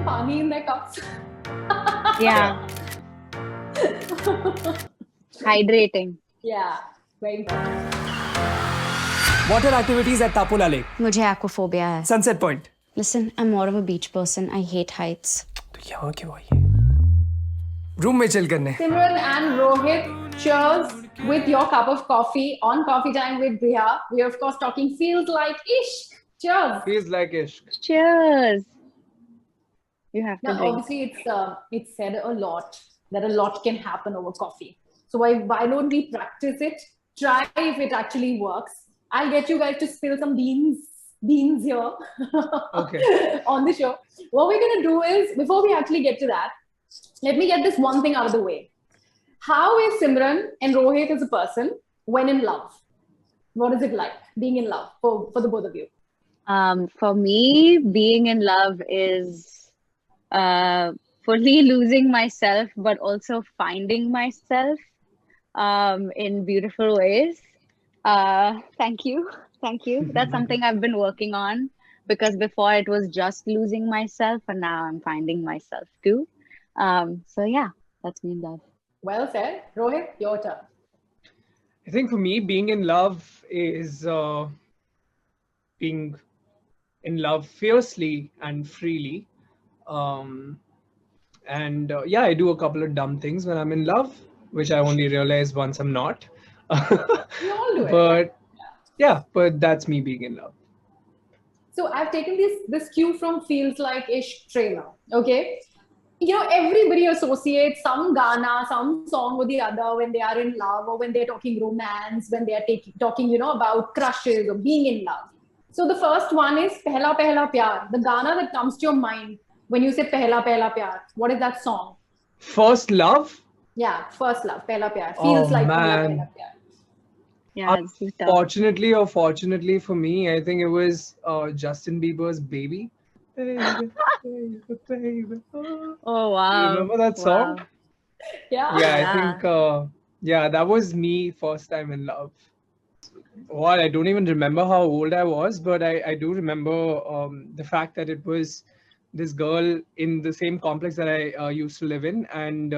pani in their cups. Yeah. Hydrating. Yeah, very important. Water activities at Tapula Lake. मुझे aquaphobia है. Sunset Point. Listen, I'm more of a beach person. I hate heights. तो यहाँ क्यों आई है? Room में chill करने. Simran and Rohit, cheers with your cup of coffee on Coffee Time with Briha. We are of course talking feels like ishq. Cheers. Feels like ishq. Cheers. You have to Now, drink. obviously, it's said a lot that a lot can happen over coffee. So why don't we practice it? Try if it actually works. I'll get you guys to spill some beans here Okay. on the show. What we're going to do is, before we actually get to that, let me get this one thing out of the way. How is Simran and Rohit as a person when in love? What is it like being in love for the both of you? For me, being in love is fully losing myself, but also finding myself in beautiful ways. Thank you. That's something I've been working on, because before it was just losing myself, and now I'm finding myself too. So yeah, that's me in love. Well said. Rohit, your turn. I think for me, being in love is being in love fiercely and freely. Yeah, I do a couple of dumb things when I'm in love, which I only realize once I'm not. We all do it. But but that's me being in love. So I've taken this cue from Feels Like Ish trailer. Okay. You know, everybody associates some Ghana, some song or the other when they are in love, or when they're talking romance, when they are talking, about crushes or being in love. So the first one is Pehla Pehla Pyar, the Ghana that comes to your mind when you say Pehla Pehla Pyar. What is that song? First love? Yeah, First Love, Pehla Pyar. Feels like Pehla Pehla Pyar. Yeah, it's tough. Unfortunately or fortunately for me, I think it was Justin Bieber's Baby. Baby, baby, baby. Oh wow. You remember that song? Wow. Yeah. Yeah, I think that was me first time in love. Well, I don't even remember how old I was, but I do remember the fact that it was this girl in the same complex that I used to live in, and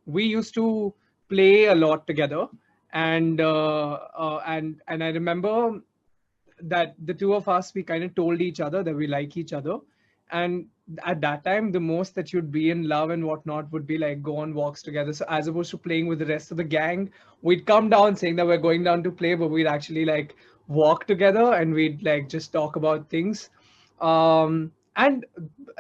we used to play a lot together. And I remember that the two of us, we kind of told each other that we like each other. And at that time, the most that you'd be in love and whatnot would be like go on walks together. So as opposed to playing with the rest of the gang, we'd come down saying that we're going down to play, but we'd actually like walk together and we'd like just talk about things. And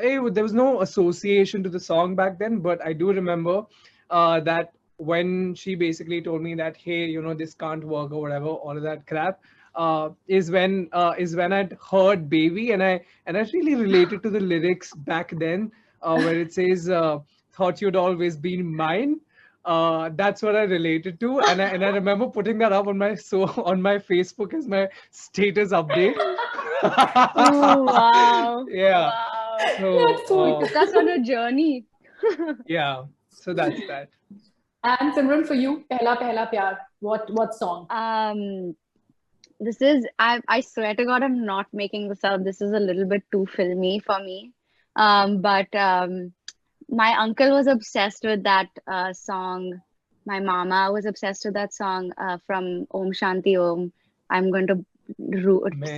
there was no association to the song back then, but I do remember that when she basically told me that, hey, this can't work or whatever, all of that crap, is when I'd heard Baby, and I really related to the lyrics back then, where it says, "Thought you'd always been mine." That's what I related to, and I remember putting that up on my Facebook as my status update. Oh wow. Yeah. Wow. So, That's so Took us on a journey. yeah. So that's that. And Simran, for you, Pehla Pehla Pyar, what song? This is, I swear to God, I'm not making this up. This is a little bit too filmy for me. But my uncle was obsessed with that song. My mama was obsessed with that song from Om Shanti Om. I'm going to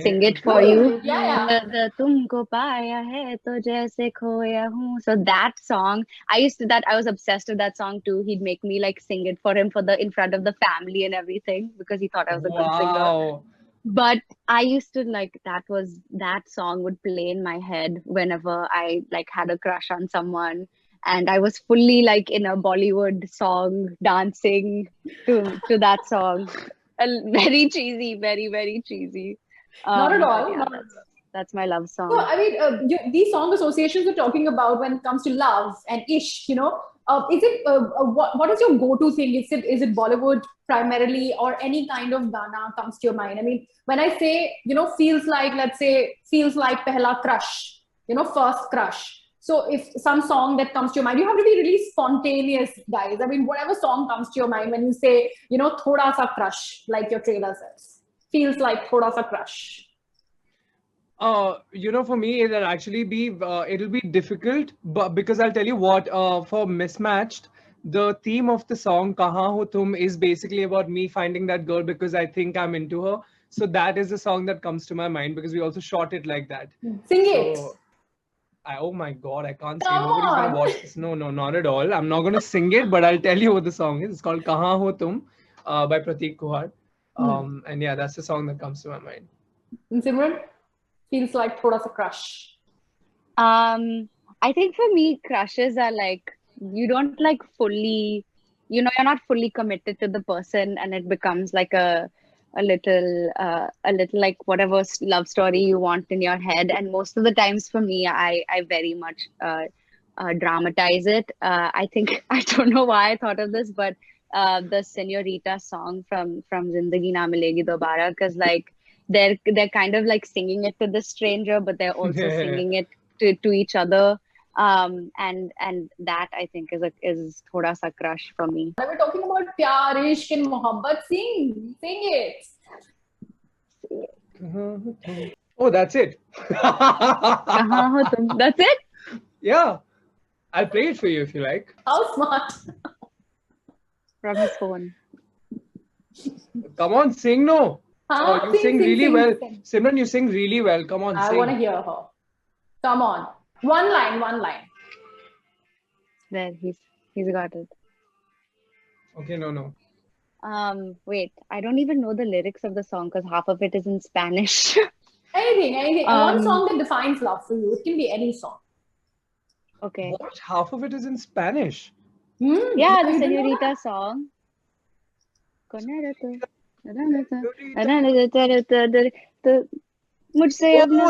sing it for you. Yeah. The तुमको पाया है तो जैसे खोया हूँ. So that song, I was obsessed with that song too. He'd make me like sing it for him in front of the family and everything, because he thought I was a good singer. Wow. But I used to like, that song would play in my head whenever I like had a crush on someone, and I was fully like in a Bollywood song dancing to that song. Very cheesy, very, very cheesy. Not at all. Yeah, that's my love song. So, I mean, these song associations we're talking about when it comes to love and ish, is it what is your go-to thing? Is it Bollywood primarily, or any kind of Ghana comes to your mind? I mean, when I say, feels like, let's say, feels like Pehla Crush, first crush. So if some song that comes to your mind, you have to be really spontaneous, guys. I mean, whatever song comes to your mind when you say, Thoda Sa Crush, like your trailer says. Feels like Thoda Sa Crush. For me, it'll actually be it'll be difficult, but because I'll tell you what, for Mismatched, the theme of the song "Kahan Ho Tum" is basically about me finding that girl because I think I'm into her. So that is the song that comes to my mind because we also shot it like that. Sing it. So, oh my God, I can't Come sing. Nobody's on. gonna watch this. No, not at all. I'm not gonna sing it, but I'll tell you what the song is. It's called "Kahan Ho Tum" by Prateek Kuhad. And yeah, that's the song that comes to my mind. And Simran, feels like thoda sa crush. I think for me, crushes are like you don't like fully, you're not fully committed to the person, and it becomes like a little like whatever love story you want in your head. And most of the times for me, I very much dramatize it. I think I don't know why I thought of this, but the Senorita song from Zindagi Na Milegi Dobara, because like they're kind of like singing it to the stranger, but they're also singing it to each other. And that I think is thoda sa crush for me. We're talking about pyar, ishq, and mohabbat. Sing it. Oh, that's it. Kahan ho tum? That's it? Yeah, I'll play it for you if you like. How smart. From his phone. Come on, sing, no. Huh? You sing really well. Sing. Simran, you sing really well. Come on, I sing. want to hear her. Come on. One line. There, he's got it. Okay, no. Wait, I don't even know the lyrics of the song because half of it is in Spanish. Anything. One song that defines love for you. It can be any song. Okay. What? Half of it is in Spanish. Yeah, the You didn't know Senorita song. Oh,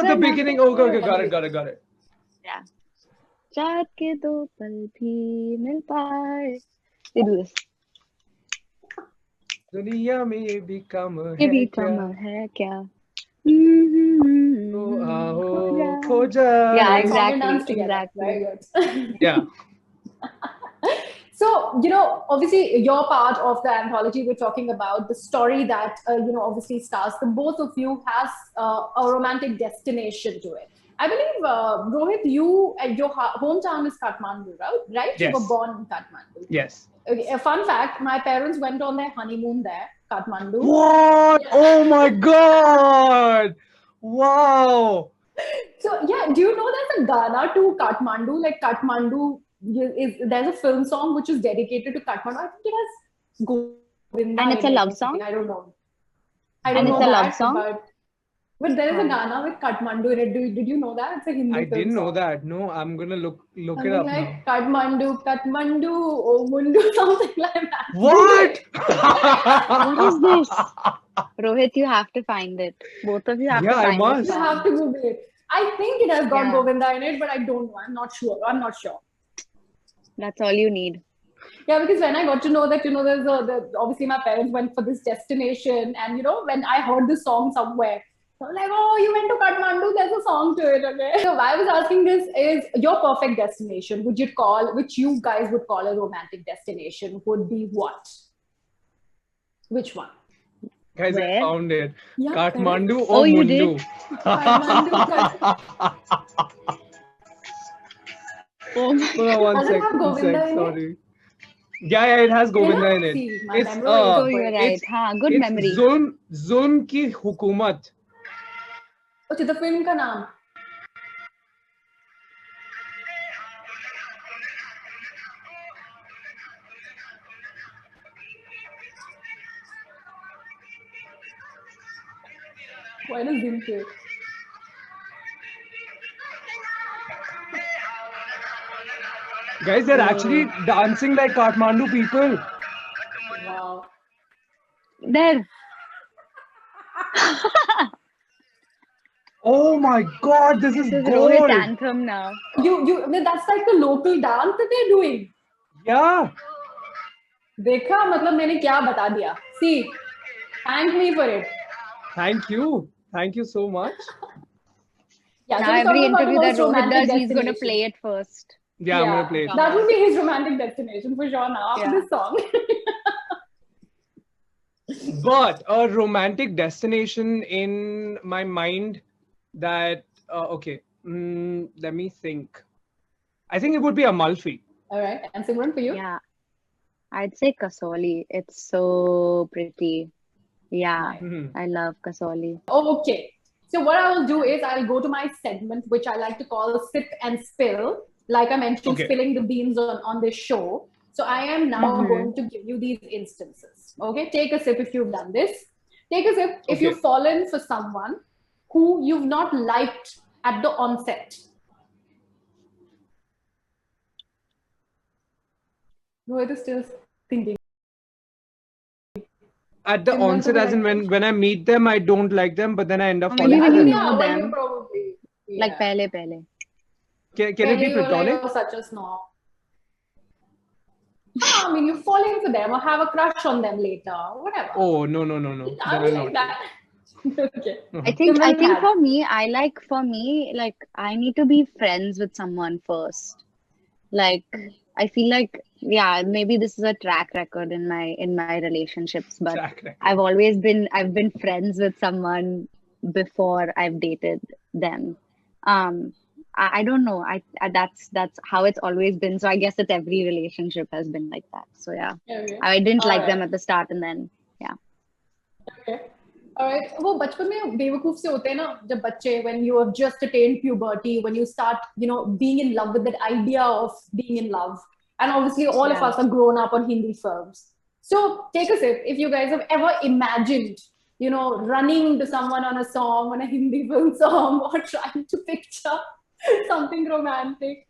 the beginning. Oh, okay, got it. Yeah. चाँद के दो पल भी मिल पाए. They do this. दुनिया में ये भी कम ये भी है कम क्या? है क्या? तो आओ खो जाए. Yeah, Song and exactly. dance together. Exactly. Very good. Yeah. So, obviously, you're part of the anthology we're talking about. The story that, obviously stars the both of you has a romantic destination to it. I believe, Rohit, your hometown is Kathmandu, right? You Yes. were born in Kathmandu. Yes. Okay, a fun fact, my parents went on their honeymoon there, Kathmandu. What? Oh my God! Wow. So, yeah, do you know there's a Ghana to Kathmandu? Like Kathmandu, there's a film song which is dedicated to Kathmandu. I think it has Govinda. And it's a in it love or something. song? I don't know. And it's a love that, song? But there is a Ghana with Kathmandu in it. Did you know that? It's a Hindi I film didn't know song. that. No, I'm gonna look it Something up like now. Kathmandu, oh Mundu, something like that. What? What is this? Rohit, you have to find it. Both of you have Yeah, to I find must. this You song. have to Google it. I think it has got Yeah. Govinda in it, but I don't know. I'm not sure. That's all you need. Yeah, because when I got to know that, there's obviously my parents went for this destination, and when I heard this song somewhere, I was like, oh, you went to Kathmandu, there's a song to it, okay? So why I was asking this is your perfect destination, which you guys would call a romantic destination, would be what? Which one? Guys, I Where? found it. Yeah, Kathmandu Oh, or you Mundu? Kathmandu. Oh my Hold on one Does it have sec. Govinda in it? Sorry. Yeah, it has Govinda in it. See, my It's memory is Oh, you're right. it's Haan, good it's memory. Zulm ki Hukumat. Okay, the film ka naam. Why does Zim say? Guys, they're actually dancing like Kathmandu people. Wow. There. Oh my God, this is This is gold. Rohit's anthem now. That's like the local dance that they're doing. Yeah. देखा मतलब मैंने क्या बता दिया. See, thank me for it. Thank you. Thank you so much. Yeah, Now so we're every talking about the interview that most Rohit romantic does, he's going to destination. play it first. Yeah, I'm gonna play it. That will be his romantic destination for sure now after Yeah. this song. But a romantic destination in my mind that Okay. Let me think. I think it would be Amalfi. All right. And Simran, for you? Yeah, I'd say Kasoli. It's so pretty. Yeah, Nice. I love Kasoli. Okay. So what I will do is I'll go to my segment, which I like to call Sip and Spill. Like I mentioned, Okay. spilling the beans on this show. So I am now Mhm. going to give you these instances. Okay. Take a sip if you've done this. Take a sip if Okay. you've fallen for someone who you've not liked at the onset. Rohit is still thinking. At the Simran, onset, as in like- when I meet them, I don't like them, but then I end up Or falling maybe for when you them. know when you them, probably, like yeah. pehle. Can it When be you were like, platonic? oh, such a snob. I mean, you're falling for them or have a crush on them later, whatever. Oh, no. Then I I'll was not. like that. Okay. I think Simran had- for me, like I need to be friends with someone first. Like I feel like maybe this is a track record in my relationships, but Track record. I've been friends with someone before I've dated them. I don't know. That's how it's always been. So I guess that every relationship has been like that. So yeah, Okay. I didn't like them Alright. at the start, and then yeah. Okay. Alright. वो बचपन में बेवकूफ से होते हैं ना जब बच्चे when you have just attained puberty, when you start, being in love with that idea of being in love. And obviously all of Yeah. us are grown up on Hindi films. So take a sip if you guys have ever imagined, running to someone on a song, on a Hindi film song, or trying to picture something romantic.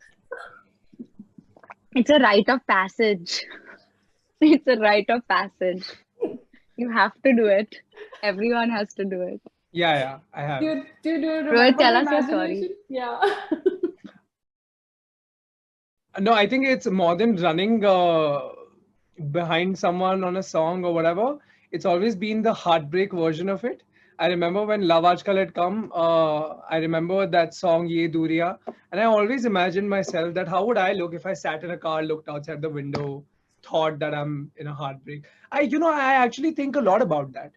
It's a rite of passage. It's a rite of passage. You have to do it. Everyone has to do it. Yeah, I have. Do you Rohit, remember tell the us your story. imagination? Yeah. No, I think it's more than running behind someone on a song or whatever. It's always been the heartbreak version of it. I remember when Love Aajkal had come, I remember that song Ye Duriya, and I always imagined myself that how would I look if I sat in a car, looked outside the window, thought that I'm in a heartbreak. I actually think a lot about that.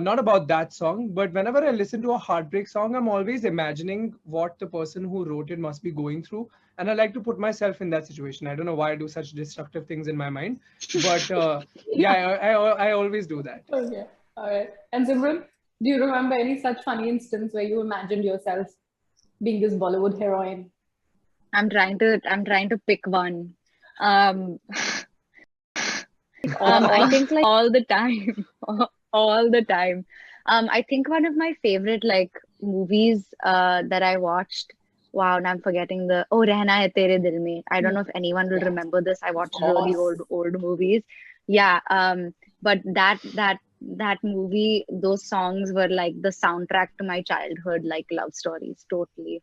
Not about that song, but whenever I listen to a heartbreak song, I'm always imagining what the person who wrote it must be going through. And I like to put myself in that situation. I don't know why I do such destructive things in my mind, but I always do that. Okay. All right. And Simran, do you remember any such funny instance where you imagined yourself being this Bollywood heroine? I'm trying to pick one. I think like all the time. All the time. I think one of my favorite like movies that I watched. Wow, now I'm forgetting Rehna Hai Tere Dil Mein. I don't know if anyone will Yeah. remember this. I watched Of really course. old movies. Yeah. But that movie, those songs were like the soundtrack to my childhood, like love stories, totally.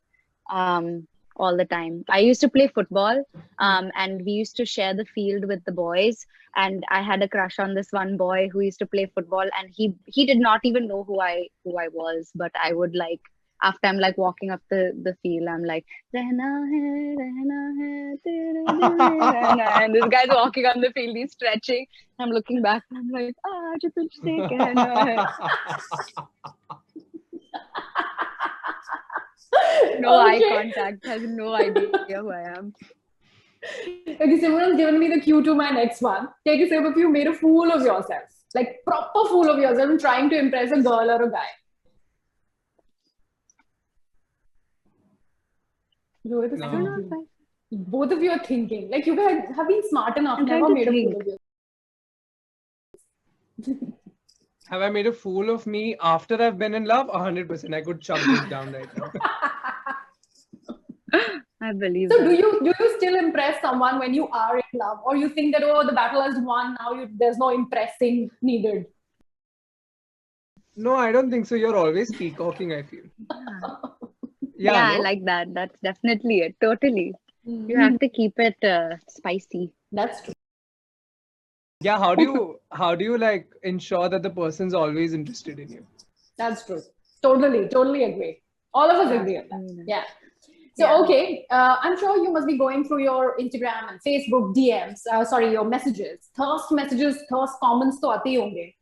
All the time. I used to play football, and we used to share the field with the boys. And I had a crush on this one boy who used to play football, and he did not even know who I was. But I would like after I'm like walking up the field, I'm like rehna hai tere dil mein rehna hai. And this guy's walking on the field, he's stretching. I'm looking back, and I'm like aaj tujhse kehna hai. No eye Okay. contact, has no idea who I am. Okay, Simran's given me the cue to my next one. Take a sip if you made a fool of yourself. Like proper fool of yourself and trying to impress a girl or a guy. Rohit is No. I don't know thinking. if I Both of you are thinking. Like you guys have been smart enough, I'm never trying to made a fool think. of yourself. Have I made a fool of me after I've been in love? 100%. I could chug this down right now. I believe So that. do you still impress someone when you are in love, or you think that the battle has won now? There's no impressing needed. No, I don't think so. You're always peacocking, I feel. Yeah, I no? like that. That's definitely it. Totally. You have to keep it spicy. That's true. Yeah, how do you like ensure that the person's always interested in you? That's true. Totally agree. All of us agree on that. Mm. Yeah. So, Yeah. okay, I'm sure you must be going through your Instagram and Facebook DMs, your messages, thirst comments to aate honge.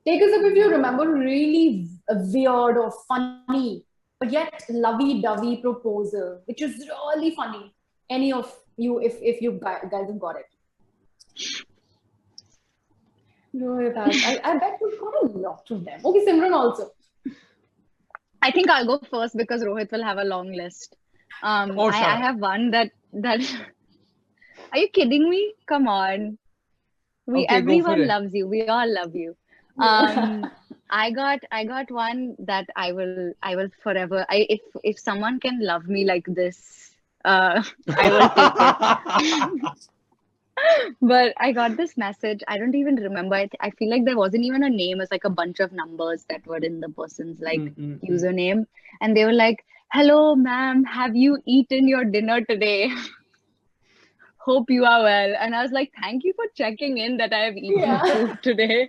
Take us up if you remember really weird or funny but yet lovey-dovey proposal, which is really funny. Any of you, if you guys have got it. Rohit, I bet you've got a lot of them. Okay, Simran also. I think I'll go first because Rohit will have a long list. Oh, I sure. have one that Are you kidding me? Come on. Okay, go for Everyone it. loves you. We all love you. I got one that I will forever. If someone can love me like this, I will take it. But I got this message. I don't even remember. I feel like there wasn't even a name. It's like a bunch of numbers that were in the person's like username, and they were like, "Hello, ma'am. Have you eaten your dinner today? Hope you are well." And I was like, "Thank you for checking in that I have eaten food today.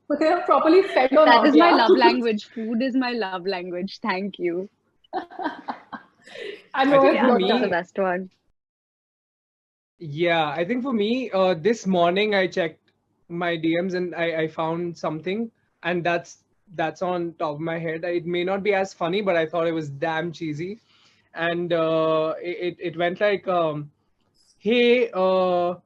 But they are properly fed or That not, is my yeah? love language. Food is my love language. Thank you." I I know think it's for your me- That's the turn. best one. Yeah, I think for me, this morning I checked my DMs and I found something, and that's on top of my head. It may not be as funny, but I thought it was damn cheesy, and it went like, "Hey, do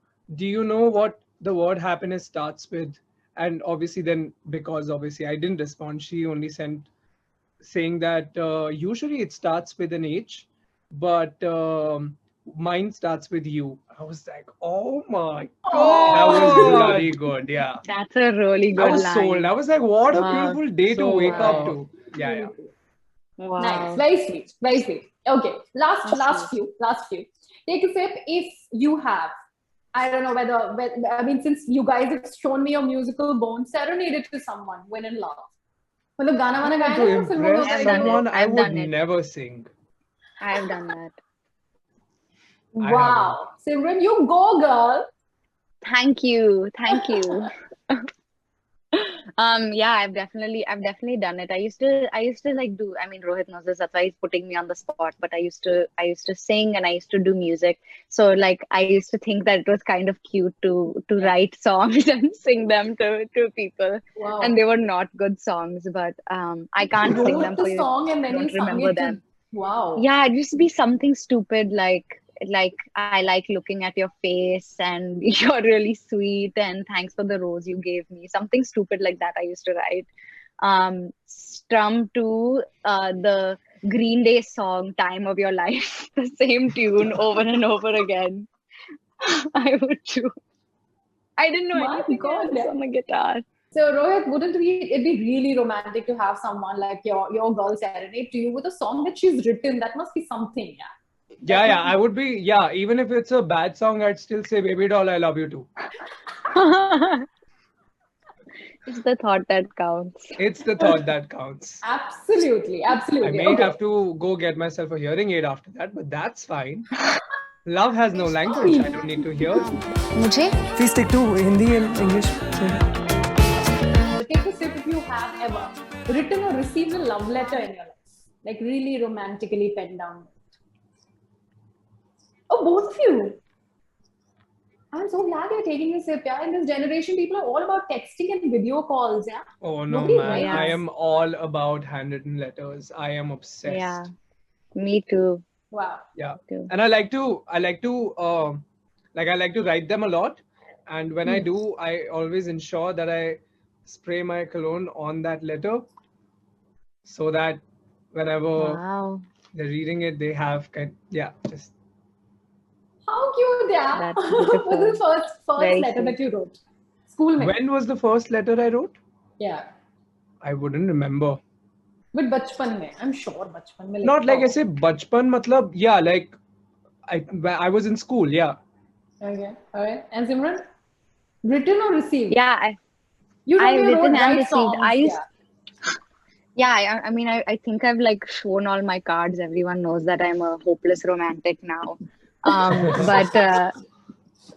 you know what the word happiness starts with?" And obviously, then because obviously I didn't respond, she only sent saying that usually it starts with an H, but mine starts with U. I was like, oh my god, that was bloody good. Yeah, That's a really I good was sold. line. I was like, what a Wow. beautiful day to So wake up wow. to. Yeah. Wow. Nice. Very sweet. Very sweet. Okay. Last few. Take a sip if you have. I don't know whether I mean, since you guys have shown me your musical bone, serenade it to someone when in love. मतलब गाना वाना गाया To ना या फिल्मों में impress होता है someone, ये? I I've would done it. never sing. I have done that. I Wow. Simran, you go, girl. Thank you. Thank you. Yeah, I've definitely done it. I used to like do, I mean, Rohit knows this, that's why he's putting me on the spot, but I used to sing and I used to do music. So like I used to think that it was kind of cute to write songs and sing them to people. Wow. And they were not good songs, but I can't You sing wrote them for the you. song and then Don't you sung remember it to. them. Wow. Yeah, it used to be something stupid like I like looking at your face and you're really sweet and thanks for the rose you gave me. Something stupid like that I used to write. Strum to the Green Day song Time of Your Life, the same tune over and over again. I would do. I didn't know My anything God. else on the guitar. So Rohit, wouldn't it be really romantic to have someone like your girl serenade to you with a song that she's written? That must be something, yeah. Yeah, I would be, yeah, even if it's a bad song, I'd still say, baby doll, I love you too. It's the thought that counts. It's the thought that counts. Absolutely. I may Okay. have to go get myself a hearing aid after that, but that's fine. Love has no language. I don't need to hear. मुझे Please stick to Hindi and English. So take a sip if you have ever written or received a love letter in your life, like really romantically penned down. Oh, both of you. I'm so glad you're taking a sip. Yeah, in this generation, people are all about texting and video calls. Yeah. Oh no, Nobody man. writes. I am all about handwritten letters. I am obsessed. Yeah, me too. Wow. Yeah. Too. And I like to write them a lot. And when I do, I always ensure that I spray my cologne on that letter so that whenever Wow. they're reading it, they have just How cute, yeah. That's What was the beautiful. first Very letter sweet. that you wrote? School mein? When was the first letter I wrote? Yeah. I wouldn't remember. But bachpan mein, I'm sure bachpan mein. Not like I say bachpan matlab, yeah, like I was in school, yeah. Okay. All right. And Simran? Written or received? Yeah, You I know you written wrote and right received. songs. I used, yeah. I mean, I think I've like shown all my cards. Everyone knows that I'm a hopeless romantic now.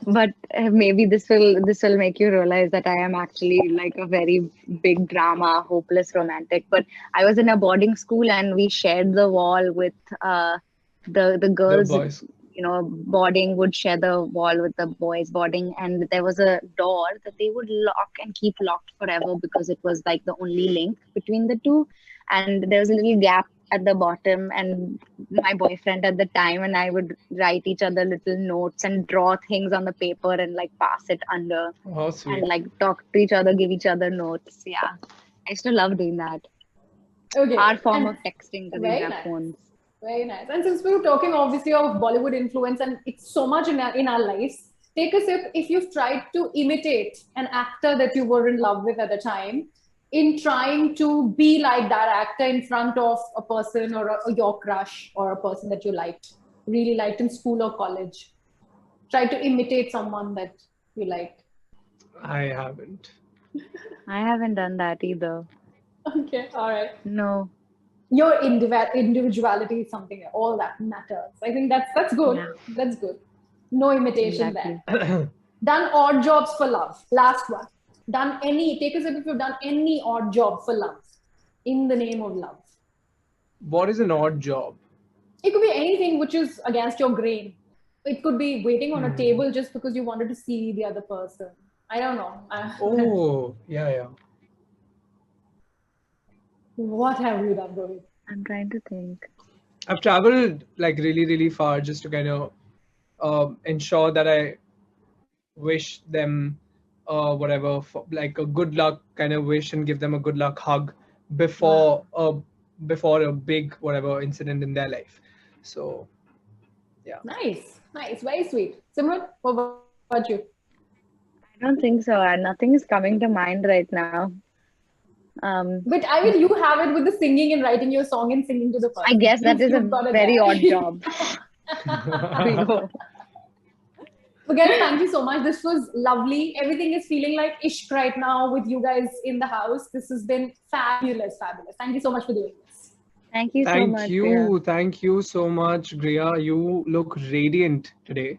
But maybe this will make you realize that I am actually like a very big drama, hopeless romantic. But I was in a boarding school and we shared the wall with the girls. The boys. You know, boarding would share the wall with the boys boarding, and there was a door that they would lock and keep locked forever because it was like the only link between the two, and there was a little gap at the bottom, and my boyfriend at the time and I would write each other little notes and draw things on the paper and like pass it under How sweet. and like talk to each other, give each other notes. Yeah, I used to love doing that. Okay. Our form And of texting because we very didn't have nice. phones. Very nice. And since we were talking obviously of Bollywood influence and it's so much in our lives, take a sip if you've tried to imitate an actor that you were in love with at the time in trying to be like that actor in front of a person or your crush or a person that you really liked in school or college. Try to imitate someone that you liked. I haven't. I haven't done that either. Okay, all right. No. Your individuality is something all that matters. I think that's good. Yeah. That's good. No imitation Exactly. there. Done odd jobs for love. Last one. Take a sip if you've done any odd job for love in the name of love. What is an odd job? It could be anything which is against your grain. It could be waiting on a table just because you wanted to see the other person. I don't know. Oh, yeah. What have you done, Rohit? I'm trying to think. I've traveled like really, really far just to kind of ensure that I wish them whatever, like a good luck kind of wish and give them a good luck hug before a big whatever incident in their life. So yeah. Nice. Very sweet. Simran, what about you? I don't think so. Nothing is coming to mind right now. But I mean, you have it with the singing and writing your song and singing to the person. I guess that is a You've got very guy. odd job. So guys, thank you so much. This was lovely. Everything is feeling like Ishq right now with you guys in the house. This has been fabulous. Thank you so much for doing this. Thank you so much. Thank you so much, Griya. You look radiant today.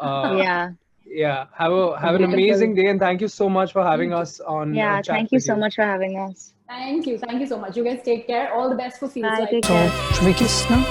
Yeah. Yeah. Have an amazing day, and thank you so much for having us on. Yeah. Chat Thank you with so much for having us. Thank you so much. You guys take care. All the best for Feels Bye. Like. Take care. Should we kiss now?